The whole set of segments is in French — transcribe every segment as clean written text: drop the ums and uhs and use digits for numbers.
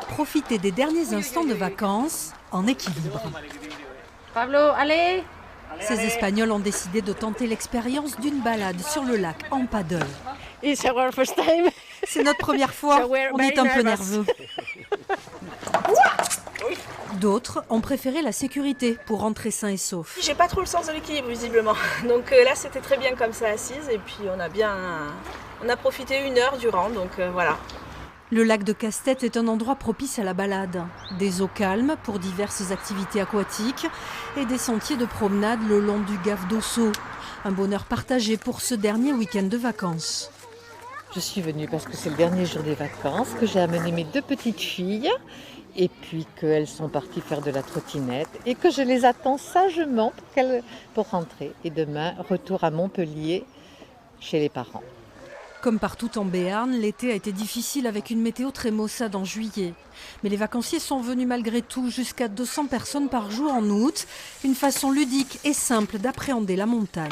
Profiter des derniers instants de vacances en équilibre. Pablo, allez! Ces Espagnols ont décidé de tenter l'expérience d'une balade sur le lac en paddle. It's our first time. C'est notre première fois, So we're on est very un peu nervous. nerveux. D'autres ont préféré la sécurité pour rentrer sains et saufs. J'ai pas trop le sens de l'équilibre visiblement. Donc là c'était très bien comme ça assise et puis on a profité 1 heure durant donc voilà. Le lac de Castet est un endroit propice à la balade. Des eaux calmes pour diverses activités aquatiques et des sentiers de promenade le long du Gave d'Osso. Un bonheur partagé pour ce dernier week-end de vacances. Je suis venue parce que c'est le dernier jour des vacances, que j'ai amené mes 2 petites filles et puis qu'elles sont parties faire de la trottinette et que je les attends sagement pour rentrer. Et demain, retour à Montpellier chez les parents. Comme partout en Béarn, l'été a été difficile avec une météo très maussade en juillet. Mais les vacanciers sont venus malgré tout jusqu'à 200 personnes par jour en août. Une façon ludique et simple d'appréhender la montagne.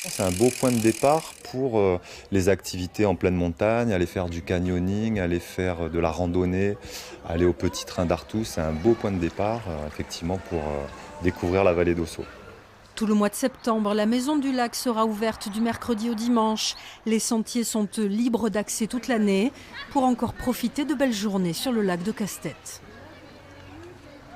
C'est un beau point de départ pour les activités en pleine montagne, aller faire du canyoning, aller faire de la randonnée, aller au petit train d'Artoux. C'est un beau point de départ effectivement pour découvrir la vallée d'Osso. Tout le mois de septembre, la Maison du Lac sera ouverte du mercredi au dimanche. Les sentiers sont libres d'accès toute l'année pour encore profiter de belles journées sur le lac de Castet.